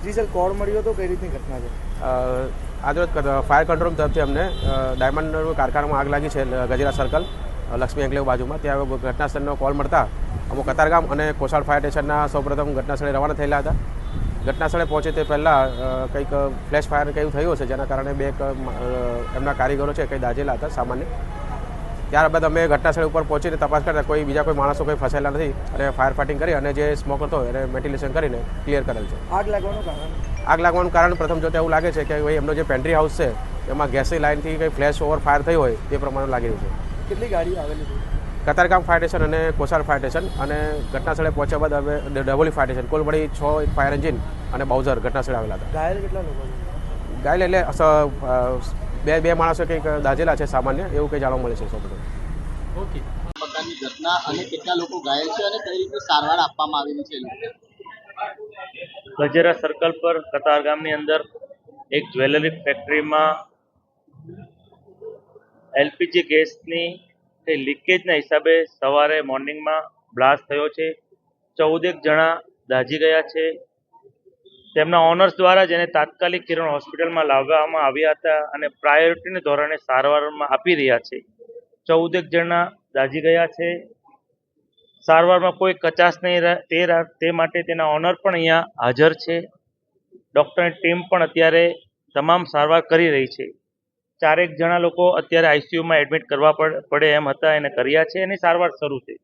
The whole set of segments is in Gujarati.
જી સર, કોલ મળ્યો તો કઈ રીતની ઘટના છે? આજરોજ ફાયર કંટ્રોલ તરફથી અમને ડાયમંડ કારખાનામાં આગ લાગી છે ગજેરા સર્કલ લક્ષ્મી એન્કલેવ બાજુમાં. ત્યાં ઘટના સ્થળનો કોલ મળતા અમુક કતારગામ અને કોસાડ ફાયર સ્ટેશનના સૌપ્રથમ ઘટના સ્થળે રવાના થયેલા હતા. ઘટના સ્થળે પહોંચે તે પહેલાં કંઈક ફ્લેશ ફાયર કંઈ થયું હશે, જેના કારણે બે એમના કારીગરો છે કંઈ દાઝેલા હતા સામાન્ય. ત્યારબાદ અમે ઘટના સ્થળ ઉપર પહોંચીને તપાસ કરતા બીજા કોઈ માણસો કોઈ ફસાયેલા નથી અને ફાયર ફાઇટિંગ કરી અને જે સ્મોક હતો એને વેન્ટિલેશન કરીને ક્લિયર કરેલ છે. આગ લાગવાનું કારણ પ્રથમ જોતા એવું લાગે છે કે ભાઈ એમનો જે પેન્ટ્રી હાઉસ છે એમાં ગેસની લાઇનથી કંઈ ફ્લેશ ઓવર ફાયર થઈ હોય તે પ્રમાણે લાગી રહ્યું છે. કેટલી ગાડીઓ આવેલી છે? કતારગામ ફાયર સ્ટેશન અને કોસાડ ફાયર સ્ટેશન, અને ઘટના સ્થળે પહોંચ્યા બાદ અમે ડબોલી ફાયર સ્ટેશન, કુલ મળી 6 ફાયર એન્જિન અને બાઉઝર ઘટના સ્થળે આવેલા હતા. ઘાયલ કેટલા લોકો? ઘાયલ એટલે બે માણસો કંઈક દાઝેલા છે સામાન્ય, એવું કંઈ જાણવા મળે છે. ઓકે, પ્રકારની ઘટના અને કેટલા લોકો ઘાયલ છે અને કઈ રીતે સારવાર આપવામાં આવેલી છે? ગજેરા સર્કલ પર કતારગામની અંદર એક જ્વેલરી ફેક્ટરીમાં એલપીજી ગેસની લીકેજના હિસાબે સવારે મોર્નિંગમાં બ્લાસ્ટ થયો છે. 14 જણા દાઝી ગયા છે. તેમના ઓનર્સ દ્વારા જેને તાત્કાલિક કિરણ હોસ્પિટલમાં લાવવામાં આવ્યા હતા અને પ્રાયોરિટીના ધોરણે સારવારમાં આપી રહ્યા છે. 14 જણા દાઝી ગયા છે. સારવારમાં કોઈ કચાશ નહીં રહે તે માટે તેના ઓનર પણ અહીંયા હાજર છે. ડૉક્ટરની ટીમ પણ અત્યારે તમામ સારવાર કરી રહી છે. 4 જણા લોકો અત્યારે આઈસીયુમાં એડમિટ કરવા પડે એમ હતા, એને કર્યા છે. એની સારવાર શરૂ છે.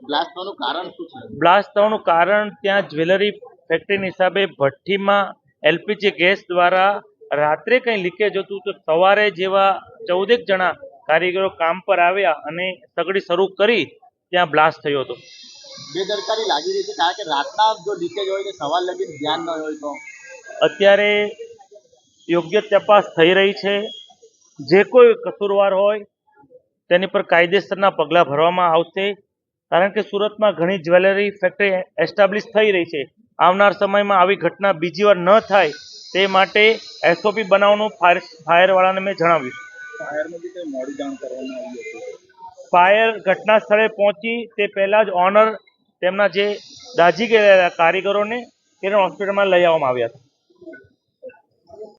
બ્લાસ્ટ થવાનું કારણ શું છે? બ્લાસ્ટ થવાનું કારણ ત્યાં જ્વેલરી ફેક્ટરીની હિસાબે ભઠ્ઠીમાં એલપીજી ગેસ દ્વારા રાત્રે કંઈ લીકેજ હતું, તો સવારે જેવા 14 જણા કારીગરો કામ પર આવ્યા અને સગડી શરૂ કરી ત્યાં બ્લાસ્ટ થયો હતો. બેદરકારી લાગી રહી છે, કારણ કે રાતના જો લીકેજ હોય તો સવાર લગી ધ્યાન ન હોય તો? અત્યારે યોગ્ય તપાસ થઈ રહી છે. જે કોઈ કસૂરવાર હોય તેની પર કાયદેસરના પગલાં ભરવામાં આવશે. કારણ કે સુરતમાં ઘણી જ્વેલરી ફેક્ટરી એસ્ટાબ્લિશ થઈ રહી છે. આવનાર સમયમાં આવી ઘટના બીજી વાર ન થાય તે માટે એસઓપી બનાવવાનું ફાયરવાળાને મેં જણાવ્યું. ફાયરમાં બી કંઈ મોડી જાણ કરવામાં આવી હતી? ફાયર ઘટના સ્થળે પહોંચી તે પહેલાં જ ઓનર તેમના જે દાઝી ગયેલા કારીગરોને કિરણ હોસ્પિટલમાં લઈ આવવામાં આવ્યા હતા.